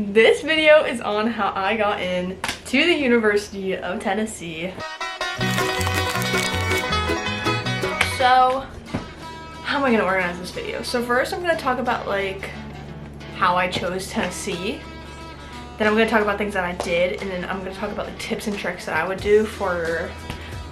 This video is on how I got in to the University of Tennessee. So, how am I gonna organize this video? So first I'm gonna talk about like how I chose Tennessee. Then I'm gonna talk about things that I did, and then I'm gonna talk about like tips and tricks that I would do for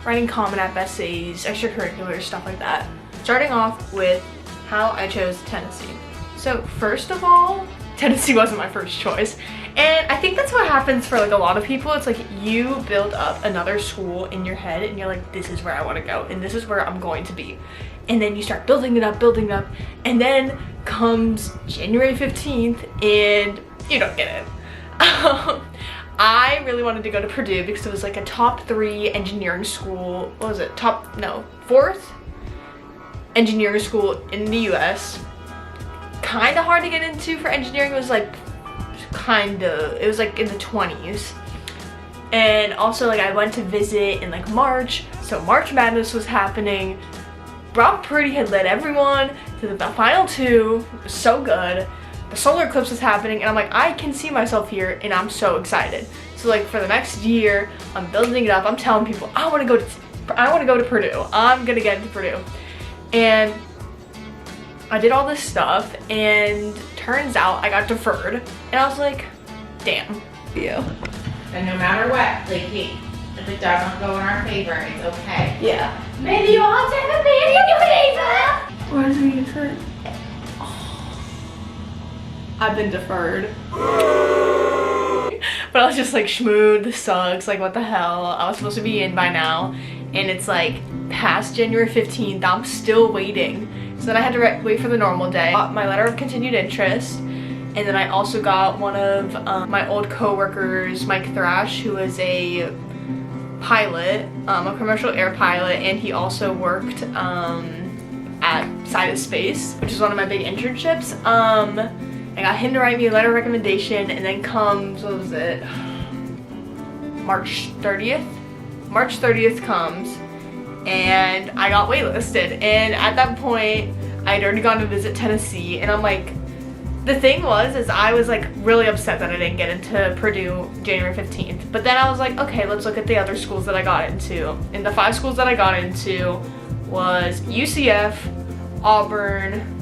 writing Common App essays, extracurricular, stuff like that. Starting off with how I chose Tennessee. So first of all, Tennessee wasn't my first choice, and I think that's what happens for like a lot of people. It's like you build up another school in your head and you're like, this is where I want to go and this is where I'm going to be, and then you start building it up, and then comes January 15th and you don't get it. I really wanted to go to Purdue because it was like a top 3 engineering school. What was it? Fourth engineering school in the US. Kind of hard to get into for engineering. It was like it was like in the 20s. And also like I went to visit in like March, so March Madness was happening. Brock Purdy had led everyone to the final 2. It was so good. The solar eclipse was happening and I'm like, I can see myself here and I'm so excited. So like for the next year, I'm building it up. I'm telling people I want to go to Purdue. I'm gonna get into Purdue. And I did all this stuff and turns out I got deferred, and I was like, damn. You. And no matter what, like, hey, if it doesn't go in our favor, it's okay. Yeah. Maybe you want to take a beat in your favor. Why is he deferred? Oh. I've been deferred. But I was just like, schmood, this sucks, like what the hell? I was supposed to be in by now, and it's like past January 15th, I'm still waiting. So then I had to wait for the normal day. Got my letter of continued interest, and then I also got one of my old co-workers, Mike Thrash, who is a pilot, a commercial air pilot, and he also worked at Side of Space, which is one of my big internships. I got him to write me a letter of recommendation, and then comes, what was it, March 30th? March 30th comes, and I got waitlisted, and at that point I'd already gone to visit Tennessee, and I'm like, the thing is I was like really upset that I didn't get into Purdue January 15th, but then I was like, okay, let's look at the other schools that I got into, and the 5 schools that I got into was UCF, Auburn,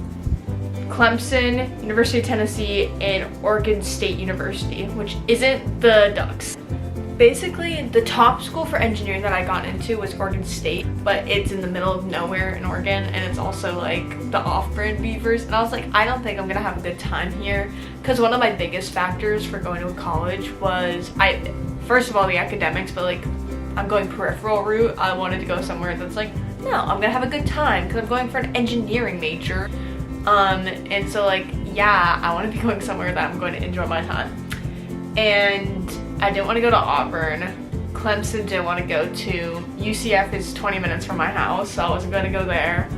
Clemson, University of Tennessee, and Oregon State University, which isn't the Ducks. Basically, the top school for engineering that I got into was Oregon State, but it's in the middle of nowhere in Oregon, and it's also like the off-brand Beavers, and I was like, I don't think I'm gonna have a good time here, because one of my biggest factors for going to a college was, first of all, the academics, but like, I'm going peripheral route. I wanted to go somewhere that's like, no, I'm gonna have a good time, because I'm going for an engineering major, and so like, yeah, I want to be going somewhere that I'm going to enjoy my time. And I didn't want to go to Auburn. Clemson didn't want to go to. UCF is 20 minutes from my house, so I wasn't going to go there.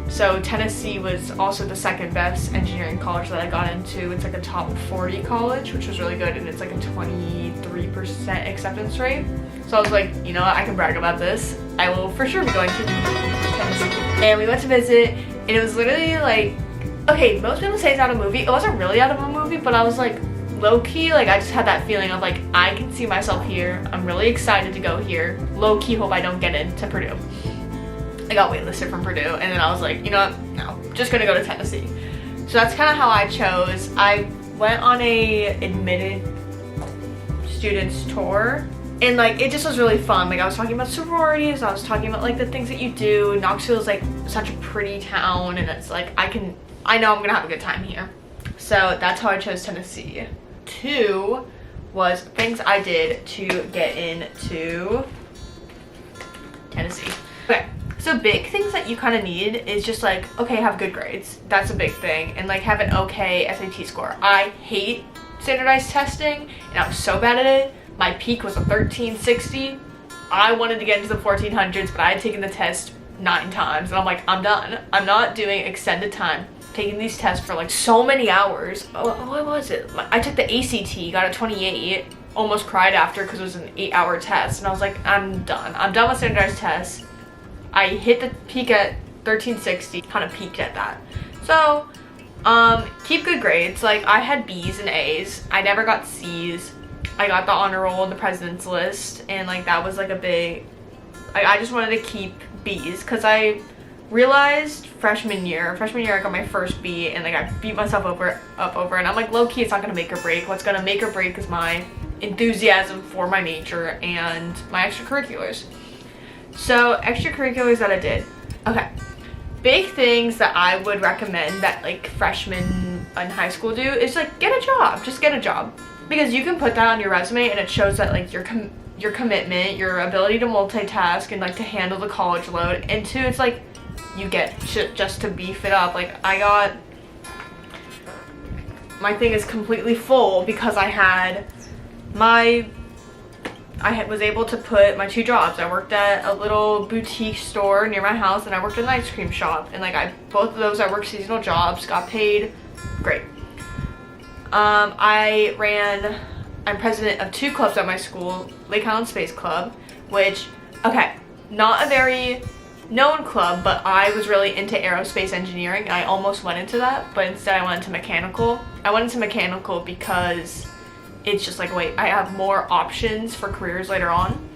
So Tennessee was also the second best engineering college that I got into. It's like a top 40 college, which was really good, and it's like a 23% acceptance rate. So I was like, you know what, I can brag about this. I will for sure be going to Tennessee. And we went to visit, and it was literally like, okay, most people say it's out of a movie. It wasn't really out of a movie, but I was like, low-key, like I just had that feeling of like, I can see myself here. I'm really excited to go here. Low-key hope I don't get into Purdue. I got waitlisted from Purdue, and then I was like, you know what, no, just gonna go to Tennessee. So that's kind of how I chose. I went on a admitted students tour, and like it just was really fun. Like I was talking about sororities, I was talking about like the things that you do. Knoxville is like such a pretty town, and it's like I know I'm gonna have a good time here. So that's how I chose Tennessee. 2 was things I did to get into Tennessee. Okay, so big things that you kind of need is just like, okay, have good grades. That's a big thing. And like have an okay SAT score. I hate standardized testing, and I was so bad at it. My peak was a 1360. I wanted to get into the 1400s, but I had taken the test 9 times, and I'm like, I'm done. I'm not doing extended time taking these tests for like so many hours. What was it? I took the ACT, got a 28, almost cried after because it was an 8-hour test, and I was like, I'm done. I'm done with standardized tests. I hit the peak at 1360, kind of peaked at that. So Keep good grades. Like, I had B's and A's. I never got C's. I got the honor roll and the president's list, and like that was like a big, I just wanted to keep B's because I realized freshman year I got my first B, and like I beat myself up over, and I'm like, low-key, it's not gonna make or break. What's gonna make or break is my enthusiasm for my major and my extracurriculars. So extracurriculars that I did. Okay. Big things that I would recommend that like freshmen in high school do is like get a job. Just get a job. Because you can put that on your resume and it shows that like your commitment, your ability to multitask and like to handle the college load. And two, it's like you get shit just to beef it up. Like my thing is completely full because I was able to put my 2 jobs. I worked at a little boutique store near my house, and I worked at an ice cream shop. And like both of those, I worked seasonal jobs, got paid great. I'm president of 2 clubs at my school, Lake Highland Space Club, which, okay, not a very known club, but I was really into aerospace engineering, and I almost went into that, but instead I went into mechanical. I went into mechanical because it's just like, wait, I have more options for careers later on.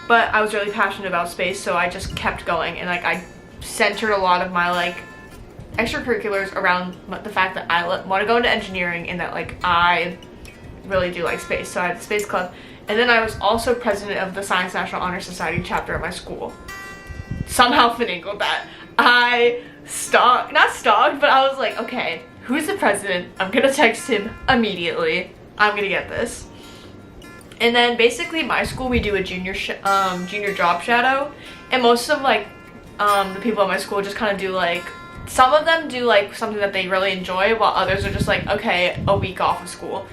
But I was really passionate about space, so I just kept going, and like I centered a lot of my like extracurriculars around the fact that I want to go into engineering and that like I really do like space. So I had the space club, and then I was also president of the Science National Honor Society chapter at my school. Somehow finagled that. I not stalked, but I was like, okay, who's the president? I'm gonna text him immediately. I'm gonna get this. And then basically my school, we do a junior job shadow, and most of like the people at my school just kind of do like, some of them do like something that they really enjoy, while others are just like, okay, a week off of school.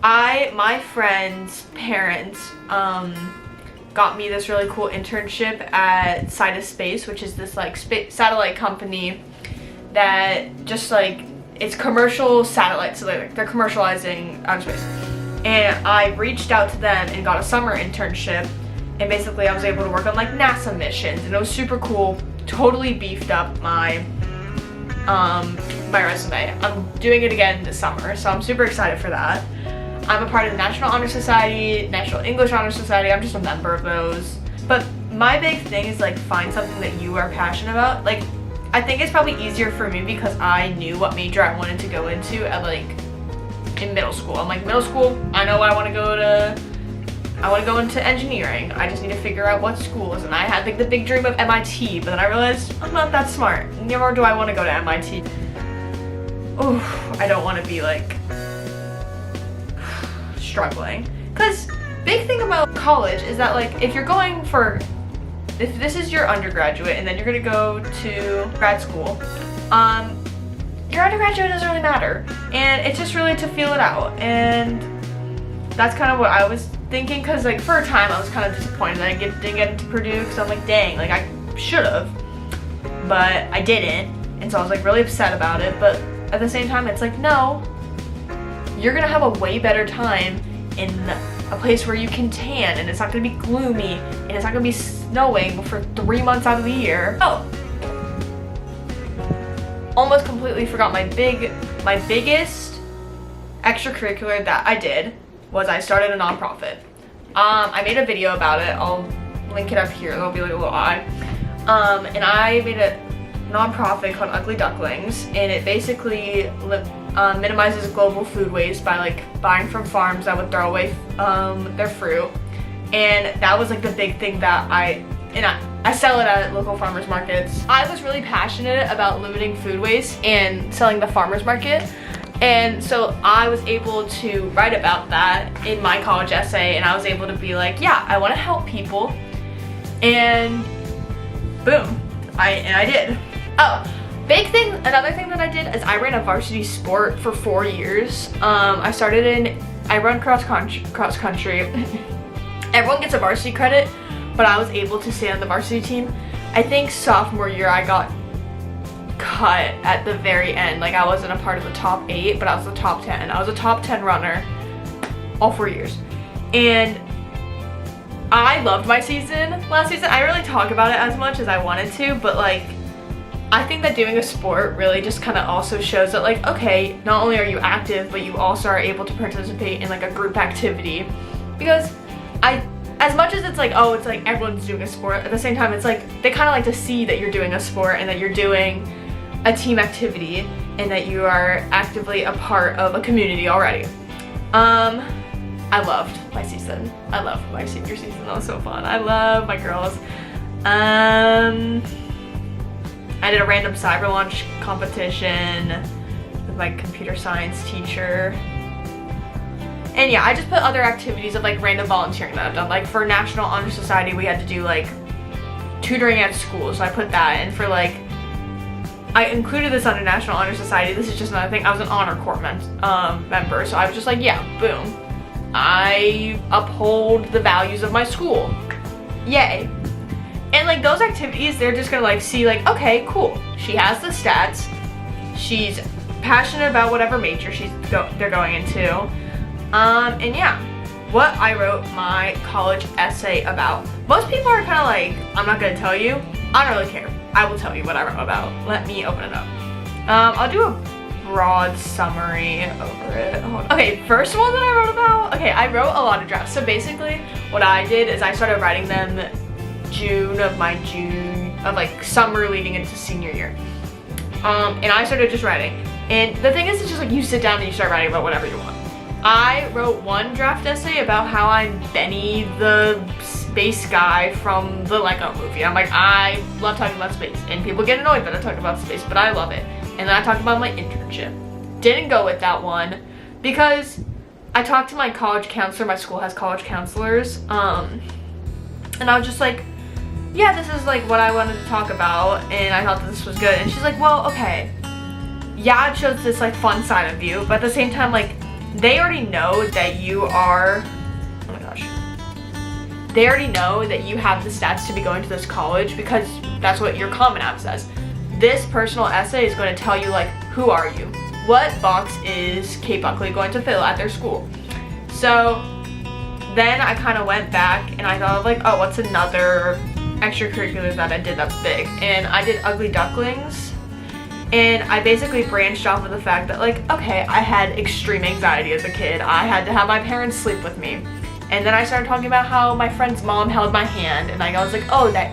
My friend's parents got me this really cool internship at Side of Space, which is this like satellite company that just like, it's commercial satellites, so they're commercializing outer space. And I reached out to them and got a summer internship, and basically I was able to work on like NASA missions, and it was super cool. Totally beefed up my my resume. I'm doing it again this summer, so I'm super excited for that. I'm a part of the National Honor Society, National English Honor Society. I'm just a member of those. But my big thing is like, find something that you are passionate about. Like, I think it's probably easier for me because I knew what major I wanted to go into at like in middle school. I'm like, middle school, I know I want to go into engineering. I just need to figure out what schools. And I had like the big dream of MIT, but then I realized I'm not that smart. Nor do I want to go to MIT. Oh, I don't want to be like struggling. Because big thing about college is that like, if this is your undergraduate and then you're gonna go to grad school, your undergraduate doesn't really matter, and it's just really to feel it out. And that's kind of what I was thinking, because like for a time I was kind of disappointed that I didn't get into Purdue, because I'm like, dang, like I should have, but I didn't, and so I was like really upset about it. But at the same time, it's like, no, you're gonna have a way better time in a place where you can tan, and it's not gonna be gloomy, and it's not gonna be snowing for 3 months out of the year. Oh, almost completely forgot my biggest extracurricular that I did was I started a nonprofit. I made a video about it. I'll link it up here. There'll be like a little eye. And I made a nonprofit called Ugly Ducklings, and it basically minimizes global food waste by like buying from farms that would throw away their fruit. And that was like the big thing that I sell it at local farmers markets. I was really passionate about limiting food waste and selling the farmers market, and so I was able to write about that in my college essay, and I was able to be like, yeah, I want to help people, and boom, I did. Oh, another thing that I did is I ran a varsity sport for 4 years. I run cross country. Everyone gets a varsity credit, but I was able to stay on the varsity team. I think sophomore year I got cut at the very end. Like, I wasn't a part of the top 8, but I was the top 10. I was a top 10 runner all 4 years. And I loved my season last season. I didn't really talk about it as much as I wanted to, but like, I think that doing a sport really just kind of also shows that like, okay, not only are you active, but you also are able to participate in like a group activity. Because as much as it's like, oh, it's like everyone's doing a sport, at the same time it's like they kind of like to see that you're doing a sport and that you're doing a team activity and that you are actively a part of a community already. I loved my season. I loved my senior season. That was so fun. I love my girls. I did a random cyber launch competition with my computer science teacher. And yeah, I just put other activities of like random volunteering that I've done. Like for National Honor Society, we had to do like tutoring at school. So I put that in. For like, I included this under National Honor Society. This is just another thing. I was an honor corps member. So I was just like, yeah, boom. I uphold the values of my school. Yay. And like those activities, they're just gonna like see like, okay, cool. She has the stats. She's passionate about whatever major they're going into. And yeah, what I wrote my college essay about. Most people are kind of like, I'm not gonna tell you. I don't really care. I will tell you what I wrote about. Let me open it up. I'll do a broad summary over it. Okay, first one that I wrote about. Okay, I wrote a lot of drafts. So basically, what I did is I started writing them June of like summer leading into senior year. And I started just writing. And the thing is, it's just like you sit down and you start writing about whatever you want. I wrote one draft essay about how I'm Benny the space guy from the Lego movie. I'm like, I love talking about space. And people get annoyed that I talk about space, but I love it. And then I talked about my internship. Didn't go with that one because I talked to my college counselor. My school has college counselors. And I was just like, yeah, this is like what I wanted to talk about, and I thought that this was good. And she's like, well, okay, yeah, it shows this like fun side of you, but at the same time, like, they already know that you are, oh my gosh, they already know that you have the stats to be going to this college because that's what your Common App says. This personal essay is going to tell you like, who are you? What box is Kate Buckley going to fill at their school? So then I kind of went back and I thought of like, oh, what's another extracurricular that I did that's big? And I did Ugly Ducklings, and I basically branched off of the fact that like, okay, I had extreme anxiety as a kid. I had to have my parents sleep with me, and then I started talking about how my friend's mom held my hand, and I was like, oh, that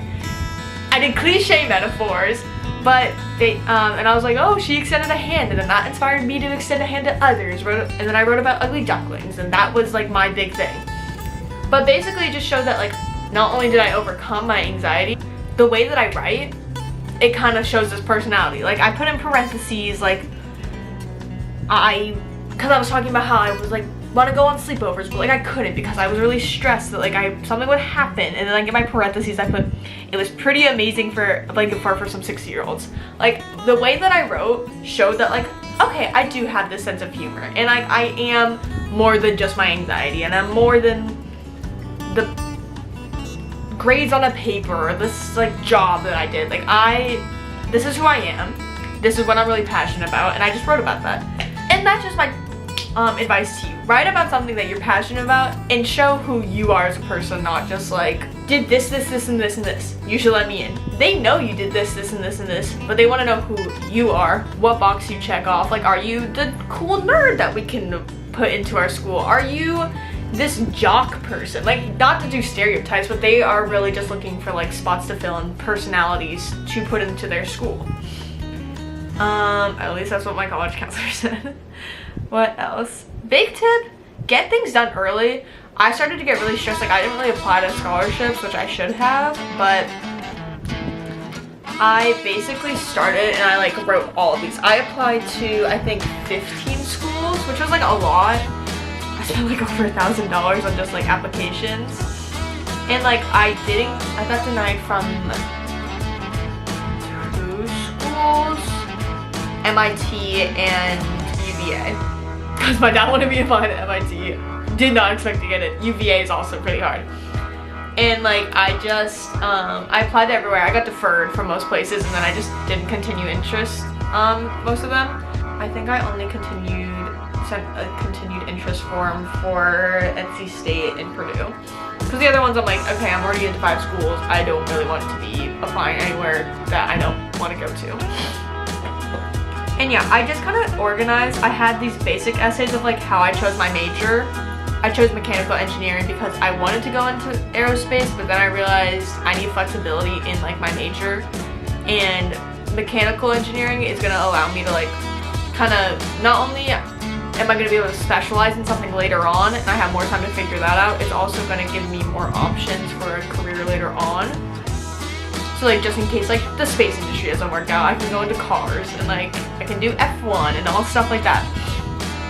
I did cliche metaphors, but they and I was like, oh, she extended a hand, and then that inspired me to extend a hand to others. And then I wrote about Ugly Ducklings, and that was like my big thing. But basically it just showed that like, not only did I overcome my anxiety, the way that I write, it kind of shows this personality. Like I put in parentheses like, because I was talking about how I was like, want to go on sleepovers, but like I couldn't because I was really stressed that like something would happen. And then like in my parentheses I put, it was pretty amazing for some 6-year-olds. Like the way that I wrote showed that like, okay, I do have this sense of humor, and I am more than just my anxiety, and I'm more than the grades on a paper or this like job that I did. Like this is who I am. This is what I'm really passionate about, and I just wrote about that. And that's just my advice to you. Write about something that you're passionate about and show who you are as a person, not just like, did this, this, this, and this, and this. You should let me in. They know you did this, this, and this, and this, but they want to know who you are, what box you check off. Like, are you the cool nerd that we can put into our school? Are you this jock person? Like, not to do stereotypes, but they are really just looking for like spots to fill and personalities to put into their school. At least that's what my college counselor said. What else? Big tip, get things done early. I started to get really stressed. Like I didn't really apply to scholarships, which I should have, but I basically started and I like wrote all of these. I applied to, I think, 15 schools, which was like a lot. I spent like over $1,000 on just like applications. And like I got denied from 2 schools, MIT and UVA. Because my dad wanted me to apply to MIT. Did not expect to get it. UVA is also pretty hard. And like I applied to everywhere. I got deferred from most places, and then I just didn't continue interest most of them. I think I only sent a continued interest form for NC State and Purdue. Because the other ones I'm like, okay, I'm already into 5 schools. I don't really want to be applying anywhere that I don't want to go to. And yeah, I just kind of organized. I had these basic essays of like how I chose my major. I chose mechanical engineering because I wanted to go into aerospace, but then I realized I need flexibility in like my major, and mechanical engineering is gonna allow me to like kind of, not only am I gonna be able to specialize in something later on and I have more time to figure that out, it's also gonna give me more options for a career later on. So like just in case like the space industry doesn't work out, I can go into cars and like I can do F1 and all stuff like that.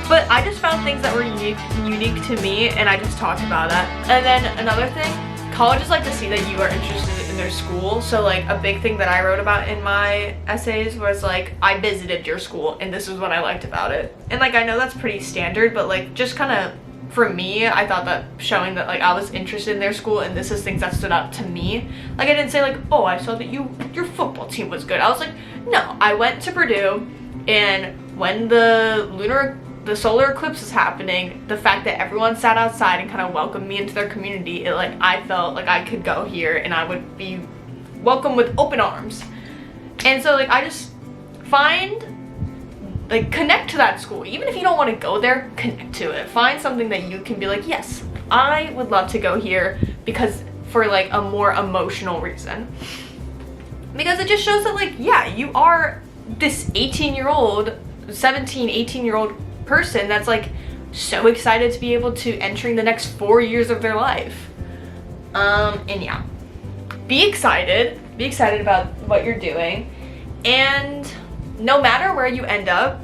But I just found things that were unique to me, and I just talked about that. And then another thing, colleges like to see that you are interested in their school. So like a big thing that I wrote about in my essays was like, I visited your school and this is what I liked about it. And like I know that's pretty standard, but like just kind of for me, I thought that showing that like I was interested in their school and this is things that stood out to me. Like I didn't say like, oh, I saw that your football team was good. I was like, no, I went to Purdue, and when the solar eclipse was happening, the fact that everyone sat outside and kind of welcomed me into their community, it like I felt like I could go here and I would be welcomed with open arms. And so like I just connect to that school. Even if you don't want to go there, connect to it. Find something that you can be like, yes, I would love to go here, because for like a more emotional reason. Because it just shows that like, yeah, you are this 18-year-old, 17, 18-year-old person that's like so excited to be able to entering the next 4 years of their life. And yeah, be excited about what you're doing, and no matter where you end up,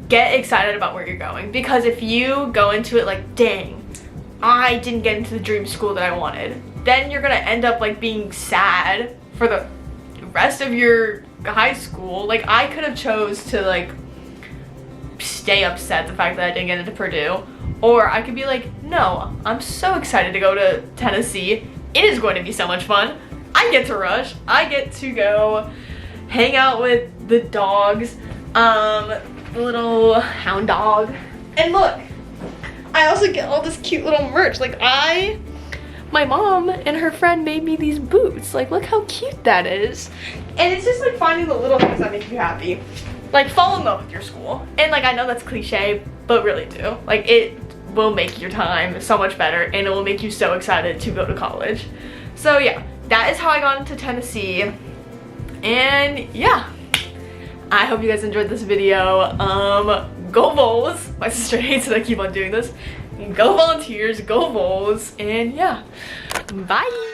get excited about where you're going. Because if you go into it like, dang, I didn't get into the dream school that I wanted, then you're gonna end up like being sad for the rest of your high school. Like I could have chose to like stay upset the fact that I didn't get into Purdue, or I could be like, no, I'm so excited to go to Tennessee. It is going to be so much fun. I get to rush. I get to go hang out with the dogs, the little hound dog. And look, I also get all this cute little merch. Like my mom and her friend made me these boots. Like look how cute that is. And it's just like finding the little things that make you happy. Like fall in love with your school. And like I know that's cliche, but really do. Like it will make your time so much better, and it will make you so excited to go to college. So yeah, that is how I got into Tennessee. And yeah, I hope you guys enjoyed this video. Go Vols. My sister hates that I keep on doing this. Go Volunteers, go Vols, and yeah, bye.